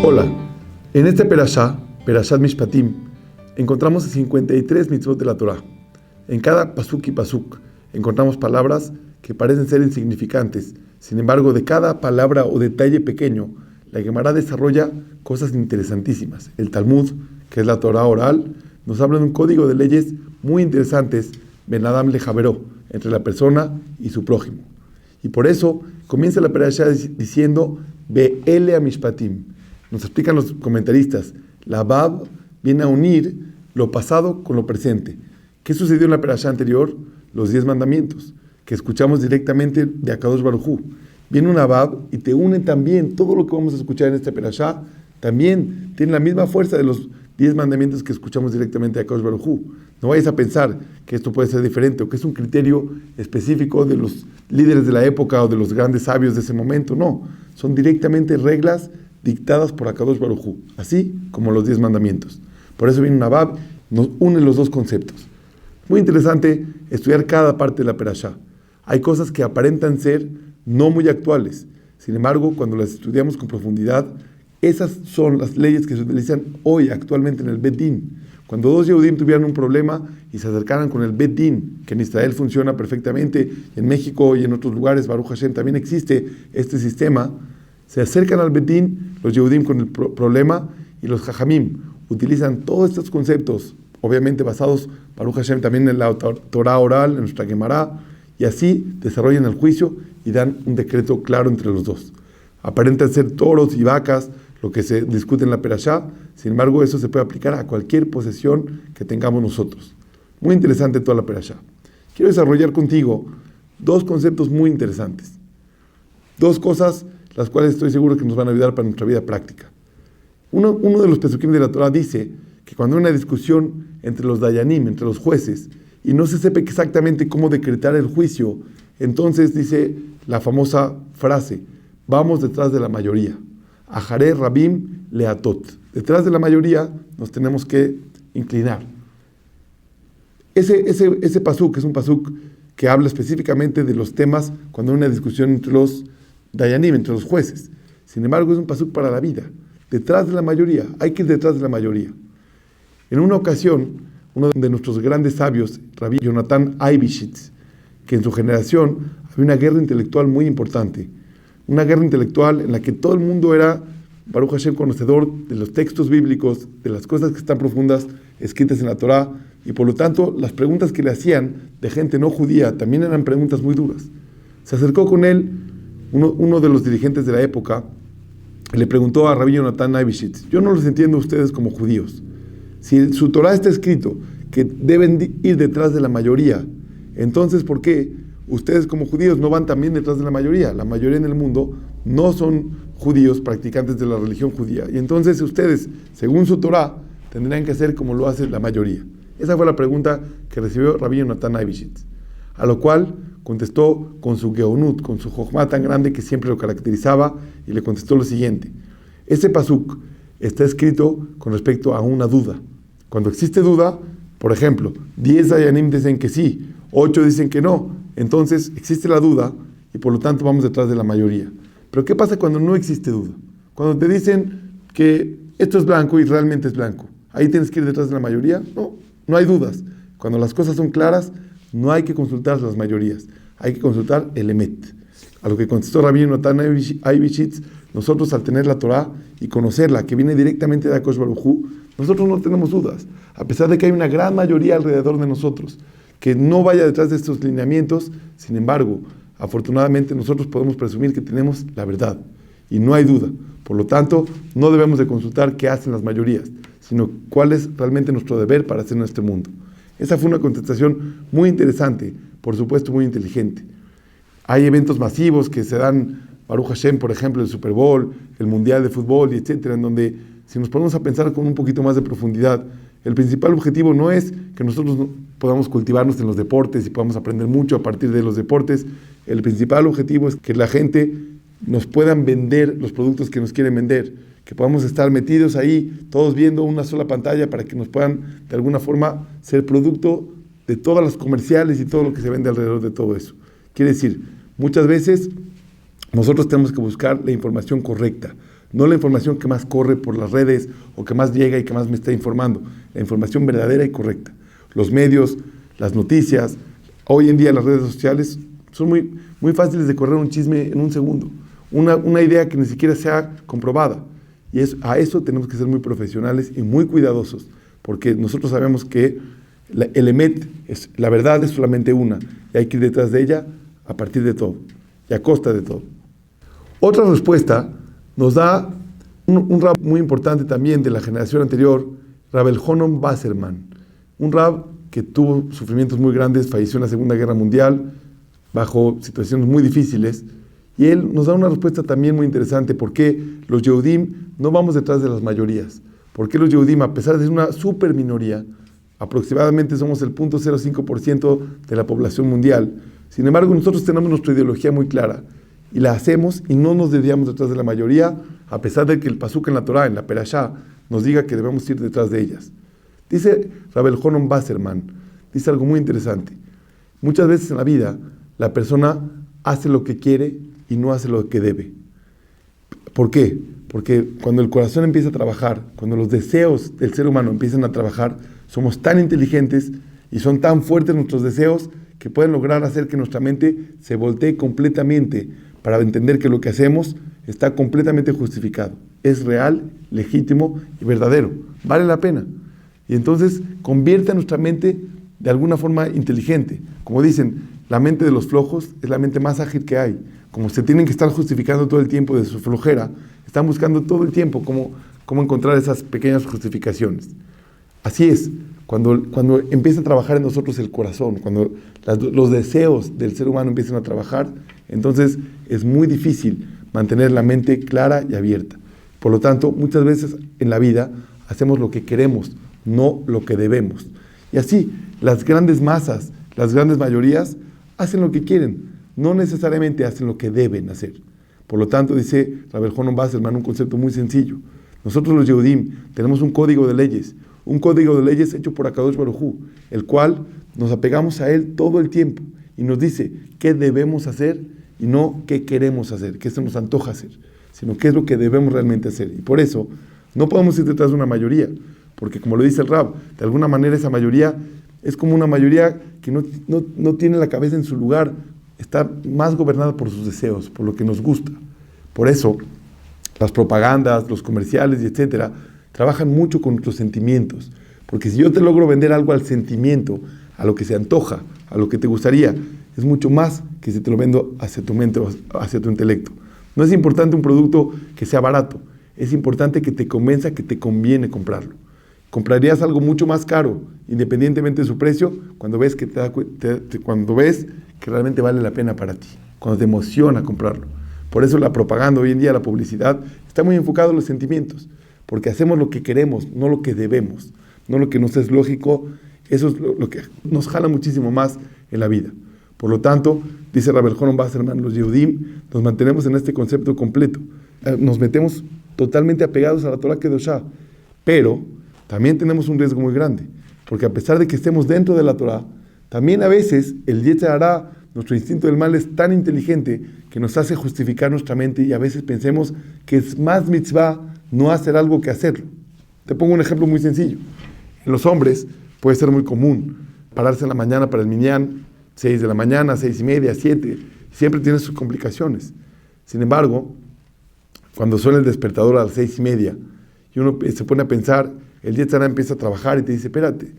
Hola, en este Perashá, Perashat Mishpatim, encontramos 53 mitzvot de la Torah. En cada pasuk y pasuk encontramos palabras que parecen ser insignificantes. Sin embargo, de cada palabra o detalle pequeño, la Gemara desarrolla cosas interesantísimas. El Talmud, que es la Torah oral, nos habla de un código de leyes muy interesantes, Ben Adam lejaveró, entre la persona y su prójimo. Y por eso comienza la Perashá diciendo Be'ele Mishpatim. Nos explican los comentaristas, la Bab viene a unir lo pasado con lo presente. ¿Qué sucedió en la Perashá anterior? Los 10 mandamientos, que escuchamos directamente de Akadosh Baruj Hu. Viene una Bab y te une también todo lo que vamos a escuchar en este Perashá, también tiene la misma fuerza de los 10 mandamientos que escuchamos directamente de Akadosh Baruj Hu. No vayas a pensar que esto puede ser diferente o que es un criterio específico de los líderes de la época o de los grandes sabios de ese momento. No, son directamente reglas dictadas por Akadosh Baruj Hu, así como los 10 mandamientos. Por eso viene una Bab, nos une los dos conceptos. Muy interesante estudiar cada parte de la Perashá. Hay cosas que aparentan ser no muy actuales. Sin embargo, cuando las estudiamos con profundidad, esas son las leyes que se utilizan hoy, actualmente en el Bet Din. Cuando dos Yehudim tuvieran un problema y se acercaran con el Bet Din, que en Israel funciona perfectamente, en México y en otros lugares, Baruch Hashem, también existe este sistema, se acercan al Bet Din, los Yehudim con el problema, y los Jajamim utilizan todos estos conceptos, obviamente basados, Baruch Hashem, también en la Torah oral, en nuestra Gemara, y así desarrollan el juicio y dan un decreto claro entre los dos. Aparentan ser toros y vacas lo que se discute en la Perashá, sin embargo eso se puede aplicar a cualquier posesión que tengamos nosotros. Muy interesante toda la Perashá. Quiero desarrollar contigo dos conceptos muy interesantes, dos cosas las cuales estoy seguro que nos van a ayudar para nuestra vida práctica. Uno de los pesukim de la Torah dice que cuando hay una discusión entre los dayanim, entre los jueces, y no se sepa exactamente cómo decretar el juicio, entonces dice la famosa frase, vamos detrás de la mayoría. Ajaré rabim leatot. Detrás de la mayoría nos tenemos que inclinar. Ese pasuk es un pasuk que habla específicamente de los temas cuando hay una discusión entre los dayanim, entre los jueces. Sin embargo, es un pasuk para la vida. Detrás de la mayoría, hay que ir detrás de la mayoría. En una ocasión, uno de nuestros grandes sabios, Rabbi Jonathan Eibishitz, que en su generación había una guerra intelectual muy importante. Una guerra intelectual en la que todo el mundo era, Baruch Hashem, conocedor de los textos bíblicos, de las cosas que están profundas escritas en la Torah, y por lo tanto, las preguntas que le hacían de gente no judía también eran preguntas muy duras. Se acercó con él uno de los dirigentes de la época, y le preguntó a Rabbi Jonathan Eibishitz, yo no los entiendo a ustedes como judíos. Si en su Torah está escrito que deben ir detrás de la mayoría, entonces ¿por qué ustedes como judíos no van también detrás de la mayoría? La mayoría en el mundo no son judíos practicantes de la religión judía. Y entonces ustedes, según su Torah, tendrían que hacer como lo hace la mayoría. Esa fue la pregunta que recibió Rabbi Jonathan Eibishitz. A lo cual contestó con su geonut, con su jochma tan grande que siempre lo caracterizaba, y le contestó lo siguiente. Ese pasuk está escrito con respecto a una duda. Cuando existe duda, por ejemplo, 10 dayanim dicen que sí, 8 dicen que no, entonces existe la duda y por lo tanto vamos detrás de la mayoría. Pero ¿qué pasa cuando no existe duda? Cuando te dicen que esto es blanco y realmente es blanco, ¿ahí tienes que ir detrás de la mayoría? No hay dudas. Cuando las cosas son claras, no hay que consultar las mayorías, hay que consultar el emet. A lo que contestó Rabbi Jonathan Eibishitz, nosotros al tener la Torah y conocerla, que viene directamente de Akadosh Baruj Hu, nosotros no tenemos dudas, a pesar de que hay una gran mayoría alrededor de nosotros, que no vaya detrás de estos lineamientos. Sin embargo, afortunadamente nosotros podemos presumir que tenemos la verdad, y no hay duda. Por lo tanto, no debemos de consultar qué hacen las mayorías, sino cuál es realmente nuestro deber para hacer en este mundo. Esa fue una contestación muy interesante, por supuesto muy inteligente. Hay eventos masivos que se dan, Baruch Hashem, por ejemplo, el Super Bowl, el Mundial de Fútbol, y etcétera, en donde, si nos ponemos a pensar con un poquito más de profundidad, el principal objetivo no es que nosotros podamos cultivarnos en los deportes y podamos aprender mucho a partir de los deportes. El principal objetivo es que la gente nos puedan vender los productos que nos quieren vender, que podamos estar metidos ahí, todos viendo una sola pantalla para que nos puedan de alguna forma ser producto de todas las comerciales y todo lo que se vende alrededor de todo eso. Quiere decir, muchas veces nosotros tenemos que buscar la información correcta, no la información que más corre por las redes o que más llega y que más me está informando, la información verdadera y correcta. Los medios, las noticias, hoy en día las redes sociales son muy fáciles de correr un chisme en un segundo, una idea que ni siquiera sea comprobada. Y a eso tenemos que ser muy profesionales y muy cuidadosos, porque nosotros sabemos que el emet, la verdad es solamente una, y hay que ir detrás de ella a partir de todo, y a costa de todo. Otra respuesta nos da un rab muy importante también de la generación anterior, Rab Elhonon Wasserman, un rab que tuvo sufrimientos muy grandes, falleció en la Segunda Guerra Mundial, bajo situaciones muy difíciles, y él nos da una respuesta también muy interesante, por qué los Yehudim no vamos detrás de las mayorías, por qué los Yehudim, a pesar de ser una super minoría, aproximadamente somos el 0.05% de la población mundial, sin embargo nosotros tenemos nuestra ideología muy clara, y la hacemos y no nos desviamos detrás de la mayoría, a pesar de que el pasuk en la Torah, en la Perashá, nos diga que debemos ir detrás de ellas. Dice Rab Elhonon Wasserman, dice algo muy interesante. Muchas veces en la vida, la persona hace lo que quiere y no hace lo que debe. ¿Por qué? Porque cuando el corazón empieza a trabajar, cuando los deseos del ser humano empiezan a trabajar, somos tan inteligentes y son tan fuertes nuestros deseos que pueden lograr hacer que nuestra mente se voltee completamente para entender que lo que hacemos está completamente justificado. Es real, legítimo y verdadero. Vale la pena. Y entonces convierte a nuestra mente de alguna forma inteligente. Como dicen, la mente de los flojos es la mente más ágil que hay. Como se tienen que estar justificando todo el tiempo de su flojera, están buscando todo el tiempo cómo encontrar esas pequeñas justificaciones. Así es, cuando empieza a trabajar en nosotros el corazón, cuando los deseos del ser humano empiezan a trabajar, entonces es muy difícil mantener la mente clara y abierta. Por lo tanto, muchas veces en la vida hacemos lo que queremos, no lo que debemos. Y así, las grandes masas, las grandes mayorías, hacen lo que quieren, no necesariamente hacen lo que deben hacer. Por lo tanto, dice Rab Elhonon Wasserman, un concepto muy sencillo. Nosotros los Yehudim tenemos un código de leyes hecho por Akadosh Baruj Hu, el cual nos apegamos a él todo el tiempo y nos dice qué debemos hacer y no qué queremos hacer, qué se nos antoja hacer, sino qué es lo que debemos realmente hacer. Y por eso no podemos ir detrás de una mayoría, porque como lo dice el Rab, de alguna manera esa mayoría es como una mayoría que no tiene la cabeza en su lugar, está más gobernada por sus deseos, por lo que nos gusta. Por eso las propagandas, los comerciales y etcétera trabajan mucho con nuestros sentimientos, porque si yo te logro vender algo al sentimiento, a lo que se antoja, a lo que te gustaría, es mucho más que si te lo vendo hacia tu mente o hacia tu intelecto. No es importante un producto que sea barato, es importante que te convenza que te conviene comprarlo. Comprarías algo mucho más caro, independientemente de su precio, cuando ves que cuando ves que realmente vale la pena para ti, cuando te emociona comprarlo. Por eso la propaganda hoy en día, la publicidad, está muy enfocada en los sentimientos, porque hacemos lo que queremos, no lo que debemos, no lo que nos es lógico. Eso es lo que nos jala muchísimo más en la vida. Por lo tanto, dice Rab Elhonon Wasserman, los Yehudim nos mantenemos en este concepto completo. Nos metemos totalmente apegados a la Torah Kedoshá, pero también tenemos un riesgo muy grande, porque a pesar de que estemos dentro de la Torah, también a veces el Yetzer Hará, nuestro instinto del mal, es tan inteligente que nos hace justificar nuestra mente y a veces pensemos que es más mitzvah no hacer algo que hacerlo. Te pongo un ejemplo muy sencillo. En los hombres puede ser muy común pararse en la mañana para el minyan, 6 de la mañana, 6:30, 7, siempre tiene sus complicaciones. Sin embargo, cuando suena el despertador a las 6:30 y uno se pone a pensar, el Yetzer Hará empieza a trabajar y te dice, espérate,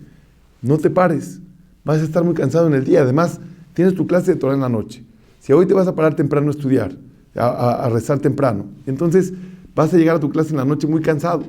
no te pares, vas a estar muy cansado en el día, además tienes tu clase de Torah en la noche. Si hoy te vas a parar temprano a estudiar, a rezar temprano, entonces vas a llegar a tu clase en la noche muy cansado.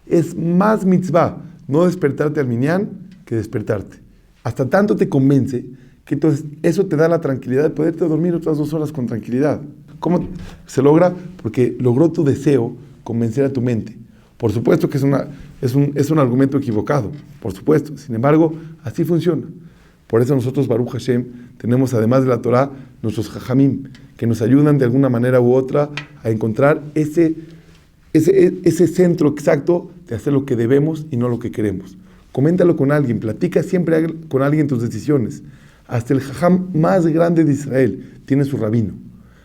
Es más mitzvah no despertarte al minyan que despertarte. Hasta tanto te convence que entonces eso te da la tranquilidad de poderte dormir otras 2 horas con tranquilidad. ¿Cómo se logra? Porque logró tu deseo convencer a tu mente. Por supuesto que es un argumento equivocado, por supuesto. Sin embargo, así funciona. Por eso nosotros, Baruch Hashem, tenemos además de la Torah, nuestros jajamim, que nos ayudan de alguna manera u otra a encontrar ese centro exacto de hacer lo que debemos y no lo que queremos. Coméntalo con alguien, platica siempre con alguien tus decisiones. Hasta el jajam más grande de Israel tiene su rabino.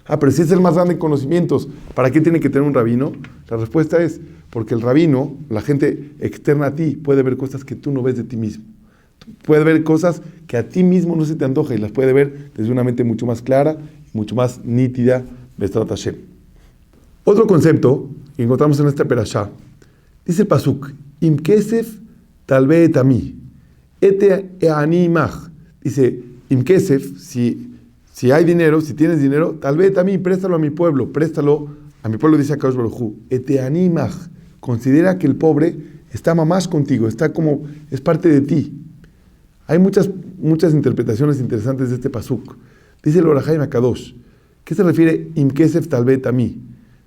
Pero si es el más grande en conocimientos, ¿para qué tiene que tener un rabino? La respuesta es, porque el rabino, la gente externa a ti, puede ver cosas que tú no ves de ti mismo. Puede ver cosas que a ti mismo no se te antoja y las puede ver desde una mente mucho más clara, mucho más nítida, B'ezrat Hashem. Otro concepto que encontramos en esta perashá, dice el pasuk, Im kesef talve et ami, ete ani imach. Dice, Im kesef, si hay dinero, si tienes dinero, tal vez a mí, préstalo a mi pueblo, dice Akadosh Baruj Hu, ete ani imach. Considera que el pobre está mamás contigo, es parte de ti. Hay muchas interpretaciones interesantes de este pasuk. Dice el Or HaChaim HaKadosh, ¿qué se refiere Im kesef tal vez a mí?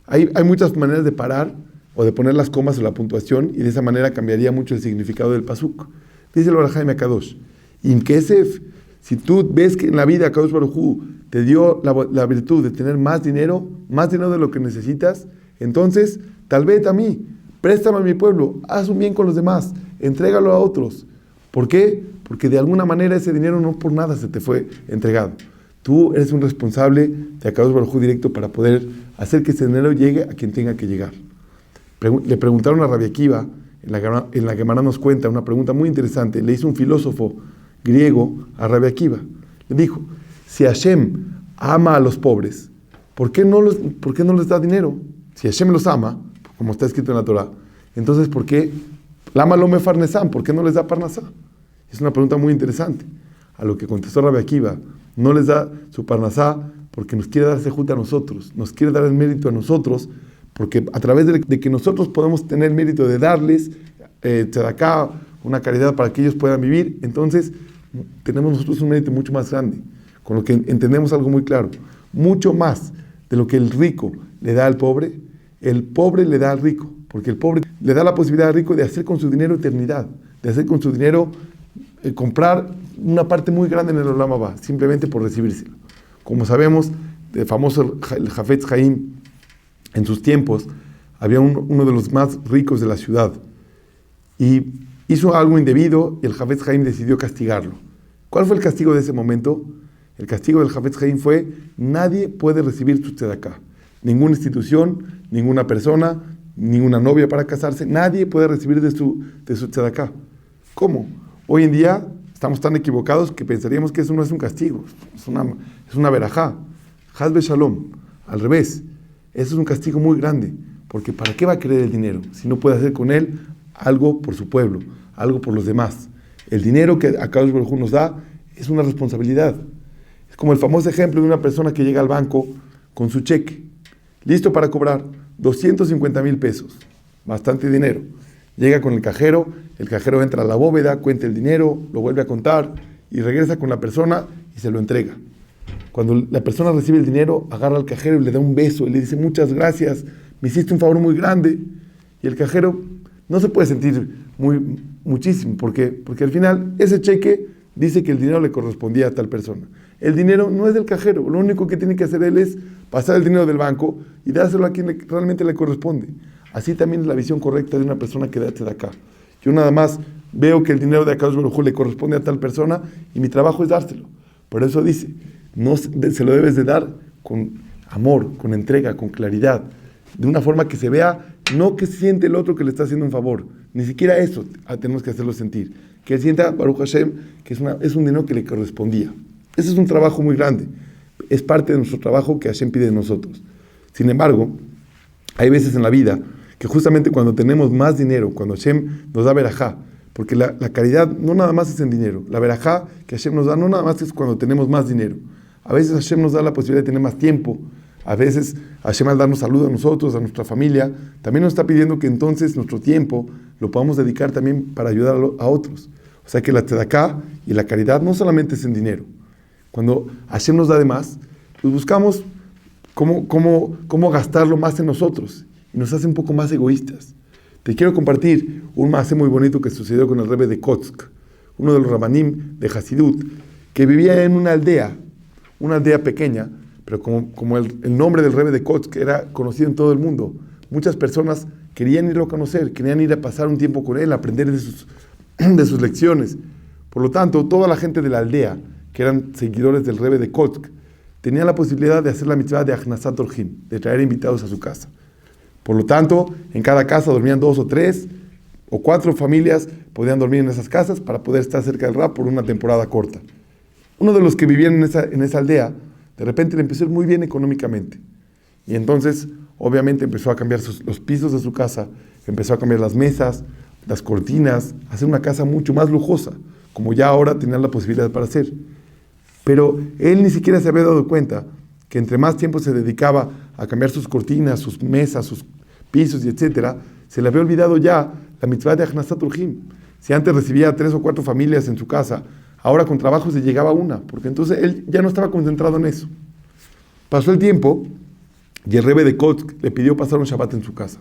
Hay muchas maneras de parar o de poner las comas o la puntuación y de esa manera cambiaría mucho el significado del pasuk. Dice el Or HaChaim HaKadosh, Im kesef, si tú ves que en la vida Akadosh Baruj Hu te dio la virtud de tener más dinero de lo que necesitas, entonces tal vez a mí, préstalo a mi pueblo, haz un bien con los demás, entrégalo a otros. ¿Por qué? Porque de alguna manera ese dinero no por nada se te fue entregado. Tú eres un responsable de Akadosh Baruj Hu directo para poder hacer que ese dinero llegue a quien tenga que llegar. Le preguntaron a Rabbi Akiva, en la Gemara nos cuenta una pregunta muy interesante, le hizo un filósofo griego a Rabbi Akiva. Le dijo, si Hashem ama a los pobres, ¿por qué no les da dinero? Si Hashem los ama, como está escrito en la Torah, entonces ¿por qué? Lama lo mefarnesam, ¿por qué no les da parnasá? Es una pregunta muy interesante. A lo que contestó Rabbi Akiva, no les da su parnasá porque nos quiere dar sejut a nosotros, nos quiere dar el mérito a nosotros, porque a través de que nosotros podemos tener el mérito de darles tzedakah, una caridad para que ellos puedan vivir, entonces tenemos nosotros un mérito mucho más grande, con lo que entendemos algo muy claro, mucho más de lo que el rico le da al pobre, el pobre le da al rico, porque el pobre le da la posibilidad al rico de hacer con su dinero eternidad, de hacer con su dinero comprar una parte muy grande en el Olam Haba, simplemente por recibírselo. Como sabemos, el famoso el Hafetz Haim, en sus tiempos, había uno de los más ricos de la ciudad, y hizo algo indebido y el Hafetz Haim decidió castigarlo. ¿Cuál fue el castigo de ese momento? El castigo del Hafetz Haim fue, nadie puede recibir su tzedakah. Ninguna institución, ninguna persona, ninguna novia para casarse, nadie puede recibir de su tzedakah. ¿Cómo? Hoy en día estamos tan equivocados que pensaríamos que eso no es un castigo, es una verajá. Hazbe Shalom, al revés, eso es un castigo muy grande, porque ¿para qué va a querer el dinero si no puede hacer con él algo por su pueblo, algo por los demás? El dinero que Akadosh Baruj Hu nos da es una responsabilidad. Es como el famoso ejemplo de una persona que llega al banco con su cheque, listo para cobrar 250,000 pesos, bastante dinero. Llega con el cajero entra a la bóveda, cuenta el dinero, lo vuelve a contar y regresa con la persona y se lo entrega. Cuando la persona recibe el dinero, agarra al cajero y le da un beso y le dice, muchas gracias, me hiciste un favor muy grande. Y el cajero no se puede sentir muchísimo, porque al final ese cheque dice que el dinero le correspondía a tal persona. El dinero no es del cajero, lo único que tiene que hacer él es pasar el dinero del banco y dárselo a quien realmente le corresponde. Así también es la visión correcta de una persona que da tzedakah. Yo nada más veo que el dinero de Akadosh Baruj Hu le corresponde a tal persona y mi trabajo es dárselo. Por eso dice, no se lo debes de dar con amor, con entrega, con claridad, de una forma que se vea, no que siente el otro que le está haciendo un favor, ni siquiera eso tenemos que hacerlo sentir, que él sienta, Baruch Hashem, que es un dinero que le correspondía. Ese es un trabajo muy grande, es parte de nuestro trabajo que Hashem pide de nosotros. Sin embargo, hay veces en la vida que justamente cuando tenemos más dinero, cuando Hashem nos da verajá, porque la caridad no nada más es en dinero, la verajá que Hashem nos da no nada más es cuando tenemos más dinero. A veces Hashem nos da la posibilidad de tener más tiempo, a veces Hashem al darnos salud a nosotros, a nuestra familia, también nos está pidiendo que entonces nuestro tiempo lo podamos dedicar también para ayudar a otros. O sea que la tzedakah y la caridad no solamente es en dinero. Cuando Hashem nos da de más, pues buscamos cómo gastarlo más en nosotros y nos hace un poco más egoístas. Te quiero compartir un maasé muy bonito que sucedió con el Rebbe de Kotsk, uno de los Rabanim de Hasidut, que vivía en una aldea pequeña, pero como el nombre del Rebbe de Kotsk era conocido en todo el mundo, muchas personas querían irlo a conocer, querían ir a pasar un tiempo con él, aprender de sus lecciones. Por lo tanto, toda la gente de la aldea, que eran seguidores del Rebbe de Kotsk, tenía la posibilidad de hacer la mitzvah de Achnasat Orjim, de traer invitados a su casa. Por lo tanto, en cada casa dormían 2 o 3 o 4 familias, podían dormir en esas casas para poder estar cerca del Rab por una temporada corta. Uno de los que vivían en esa aldea, de repente le empezó a ir muy bien económicamente. Y entonces, obviamente, empezó a cambiar los pisos de su casa, empezó a cambiar las mesas, las cortinas, a hacer una casa mucho más lujosa, como ya ahora tenían la posibilidad para hacer. Pero él ni siquiera se había dado cuenta que entre más tiempo se dedicaba a cambiar sus cortinas, sus mesas, sus pisos y etcétera, se le había olvidado ya la mitzvah de Achnasat Orjim. Si antes recibía 3 o 4 familias en su casa, ahora con trabajo se llegaba a una, porque entonces él ya no estaba concentrado en eso. Pasó el tiempo y el Rebbe de Kotsk le pidió pasar un Shabbat en su casa.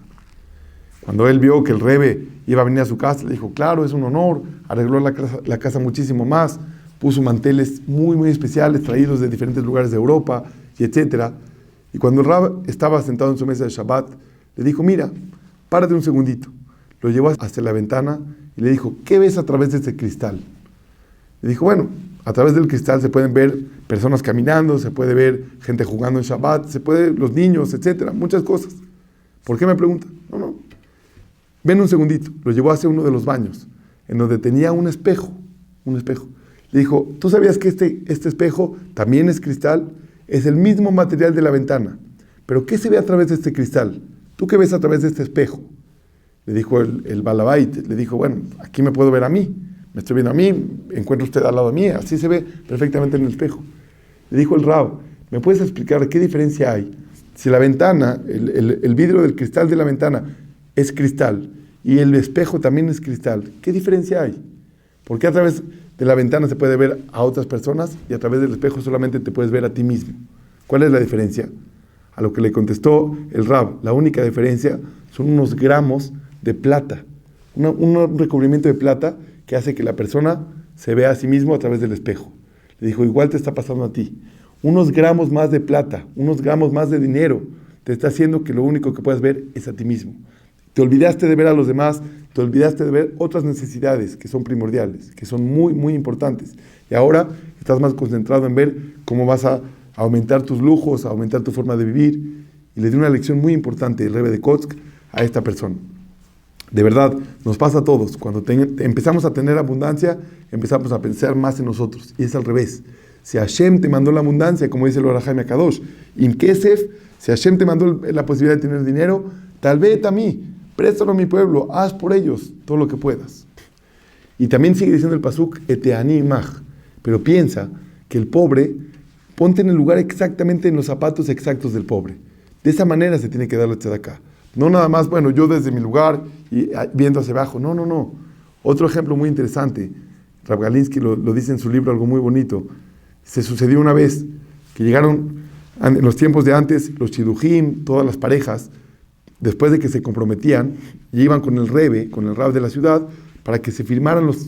Cuando él vio que el Rebbe iba a venir a su casa, le dijo, claro, es un honor, arregló la casa muchísimo más, puso manteles muy, muy especiales, traídos de diferentes lugares de Europa, y etcétera. Y cuando el Rab estaba sentado en su mesa de Shabbat, le dijo, mira, párate un segundito. Lo llevó hacia la ventana y le dijo, ¿qué ves a través de este cristal? Le dijo, bueno, a través del cristal se pueden ver personas caminando, se puede ver gente jugando en Shabbat, se puede los niños, etcétera, muchas cosas. ¿Por qué me pregunta? No. Ven un segundito. Lo llevó hacia uno de los baños, en donde tenía un espejo. Le dijo, ¿tú sabías que este espejo también es cristal? Es el mismo material de la ventana. ¿Pero qué se ve a través de este cristal? ¿Tú qué ves a través de este espejo? Le dijo el Balabait, le dijo, bueno, aquí me puedo ver a mí. Me estoy viendo a mí, encuentro usted al lado de mí, así se ve perfectamente en el espejo. Le dijo el Rab, ¿me puedes explicar qué diferencia hay? Si la ventana, el vidrio del cristal de la ventana es cristal y el espejo también es cristal, ¿qué diferencia hay? ¿Por qué a través de la ventana se puede ver a otras personas y a través del espejo solamente te puedes ver a ti mismo? ¿Cuál es la diferencia? A lo que le contestó el Rab, la única diferencia son unos gramos de plata, un recubrimiento de plata que hace que la persona se vea a sí mismo a través del espejo. Le dijo, igual te está pasando a ti. Unos gramos más de plata, unos gramos más de dinero, te está haciendo que lo único que puedas ver es a ti mismo. Te olvidaste de ver a los demás, te olvidaste de ver otras necesidades que son primordiales, que son muy, muy importantes. Y ahora estás más concentrado en ver cómo vas a aumentar tus lujos, a aumentar tu forma de vivir. Y le dio una lección muy importante el Rebbe de Kotsk a esta persona. De verdad, nos pasa a todos. Cuando empezamos a tener abundancia, empezamos a pensar más en nosotros. Y es al revés. Si Hashem te mandó la abundancia, como dice el Orah Haim Akadosh, Im Kesef, si Hashem te mandó la posibilidad de tener dinero, tal vez a mí, préstalo a mi pueblo, haz por ellos todo lo que puedas. Y también sigue diciendo el pasuk, Eteani Imach. Pero piensa que el pobre, ponte en el lugar exactamente en los zapatos exactos del pobre. De esa manera se tiene que dar la tzedakah. No nada más, bueno, yo desde mi lugar y viendo hacia abajo. No. Otro ejemplo muy interesante, Rav Galinsky lo dice en su libro, algo muy bonito. Se sucedió una vez que llegaron, en los tiempos de antes, los shidujim, todas las parejas, después de que se comprometían, y iban con el Rebbe, con el Rab de la ciudad, para que se firmaran los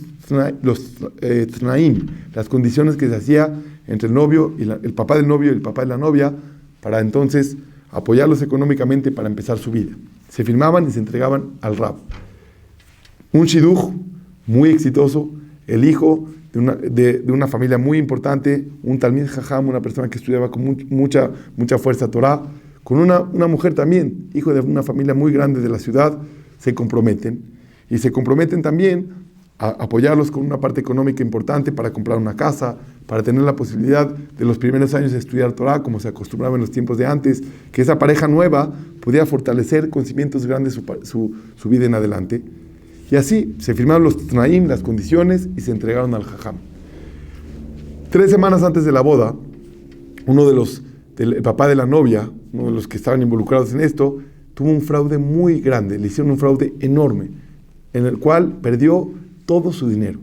tnaim, las condiciones que se hacía entre el novio, y el papá del novio y el papá de la novia, para entonces apoyarlos económicamente para empezar su vida. Se firmaban y se entregaban al Rab. Un shidduch muy exitoso, el hijo de una familia muy importante, un Talmid Jajam, una persona que estudiaba con mucha fuerza Torah, con una mujer también, hijo de una familia muy grande de la ciudad, se comprometen. Y se comprometen también a apoyarlos con una parte económica importante para comprar una casa, para tener la posibilidad de los primeros años de estudiar Torah, como se acostumbraba en los tiempos de antes, que esa pareja nueva pudiera fortalecer con cimientos grandes su vida en adelante. Y así se firmaron los tnaim, las condiciones, y se entregaron al Jajam. 3 semanas antes de la boda, el papá de la novia, uno de los que estaban involucrados en esto, tuvo un fraude muy grande, le hicieron un fraude enorme, en el cual perdió todo su dinero.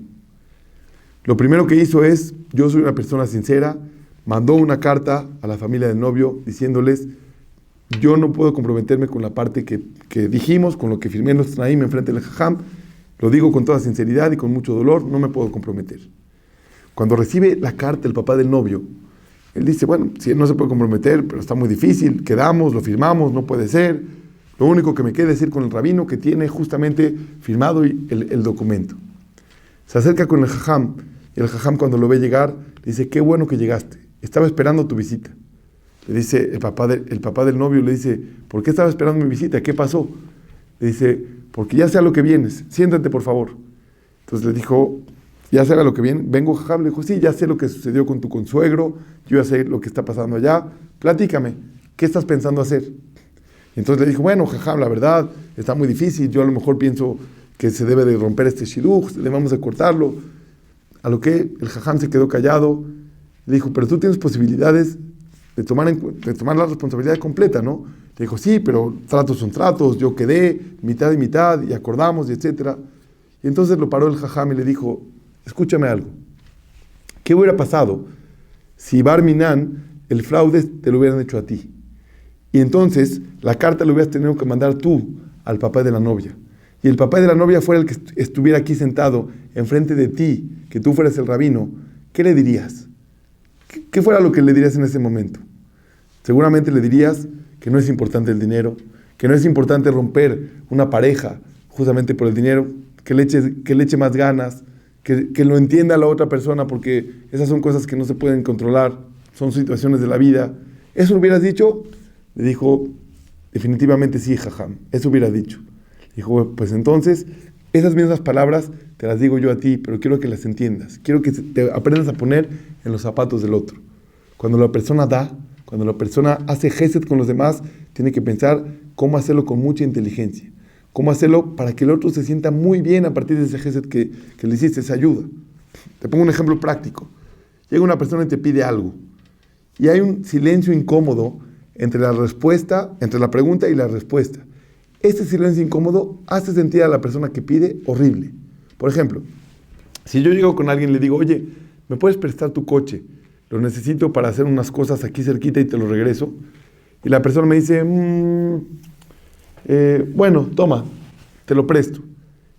Lo primero que hizo es, yo soy una persona sincera, mandó una carta a la familia del novio diciéndoles, yo no puedo comprometerme con la parte que dijimos, con lo que firmé en los Tnaim enfrente del Jajam, lo digo con toda sinceridad y con mucho dolor, no me puedo comprometer. Cuando recibe la carta el papá del novio, él dice, bueno, si él no se puede comprometer, pero está muy difícil, quedamos, lo firmamos, no puede ser. Lo único que me queda es ir con el rabino que tiene justamente firmado el documento. Se acerca con el jajam, y el jajam cuando lo ve llegar, le dice, qué bueno que llegaste, estaba esperando tu visita. Le dice el papá del novio, le dice, ¿por qué estaba esperando mi visita? ¿Qué pasó? Le dice, porque ya sé a lo que vienes, siéntate por favor. Entonces le dijo, ya sé a lo que viene, vengo jajam, le dijo, sí, ya sé lo que sucedió con tu consuegro, yo ya sé lo que está pasando allá, platícame, ¿qué estás pensando hacer? Y entonces le dijo, bueno, jajam, la verdad, está muy difícil, yo a lo mejor pienso que se debe de romper este shidduch, debemos de cortarlo. A lo que el jajam se quedó callado, le dijo, pero tú tienes posibilidades de tomar la responsabilidad completa, ¿no? Le dijo, sí, pero tratos son tratos, yo quedé mitad y mitad, y acordamos, y etcétera. Y entonces lo paró el jajam y le dijo, escúchame algo, ¿qué hubiera pasado si Bar Minan, el fraude, te lo hubieran hecho a ti? Y entonces la carta la hubieras tenido que mandar tú al papá de la novia. Y el papá de la novia fuera el que estuviera aquí sentado enfrente de ti, que tú fueras el rabino, ¿qué le dirías? ¿Qué fuera lo que le dirías en ese momento? Seguramente le dirías que no es importante el dinero, que no es importante romper una pareja justamente por el dinero, que le eche más ganas, que lo entienda la otra persona, porque esas son cosas que no se pueden controlar, son situaciones de la vida. ¿Eso lo hubieras dicho? Le dijo, definitivamente sí, jajam, eso hubiera dicho. Dijo, pues entonces, esas mismas palabras te las digo yo a ti, pero quiero que las entiendas. Quiero que te aprendas a poner en los zapatos del otro. Cuando la persona da, cuando la persona hace gesed con los demás, tiene que pensar cómo hacerlo con mucha inteligencia. Cómo hacerlo para que el otro se sienta muy bien a partir de ese gesed que le hiciste, esa ayuda. Te pongo un ejemplo práctico. Llega una persona y te pide algo. Y hay un silencio incómodo entre la pregunta y la respuesta. Este silencio incómodo hace sentir a la persona que pide horrible. Por ejemplo, si yo llego con alguien y le digo, oye, ¿me puedes prestar tu coche? Lo necesito para hacer unas cosas aquí cerquita y te lo regreso. Y la persona me dice, bueno, toma, te lo presto.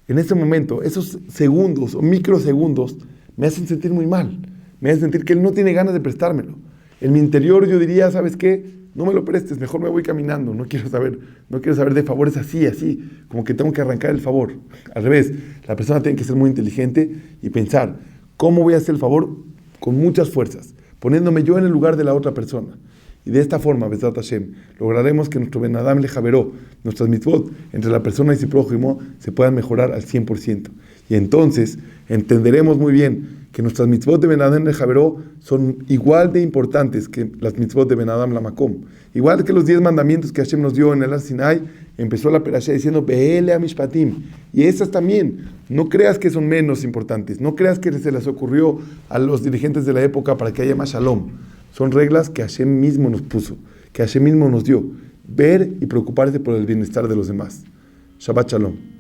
En ese momento, esos segundos o microsegundos me hacen sentir muy mal. Me hacen sentir que él no tiene ganas de prestármelo. En mi interior yo diría, ¿sabes qué? No me lo prestes, mejor me voy caminando, no quiero saber de favores así, como que tengo que arrancar el favor. Al revés, la persona tiene que ser muy inteligente y pensar, ¿cómo voy a hacer el favor? Con muchas fuerzas, poniéndome yo en el lugar de la otra persona. Y de esta forma, Bezrat Hashem, lograremos que nuestro Ben Adam Lejaveró, nuestras mitzvot, entre la persona y su prójimo, se puedan mejorar al 100%. Y entonces entenderemos muy bien que nuestras mitzvot de Ben Adam Lejaveró son igual de importantes que las mitzvot de Ben Adam Lamakom. Igual que los 10 mandamientos que Hashem nos dio en el Har Sinai, empezó la perashá diciendo Be'ele Amishpatim. Y esas también, no creas que son menos importantes, no creas que se les ocurrió a los dirigentes de la época para que haya más shalom. Son reglas que Hashem mismo nos puso, que Hashem mismo nos dio. Ver y preocuparse por el bienestar de los demás. Shabbat Shalom.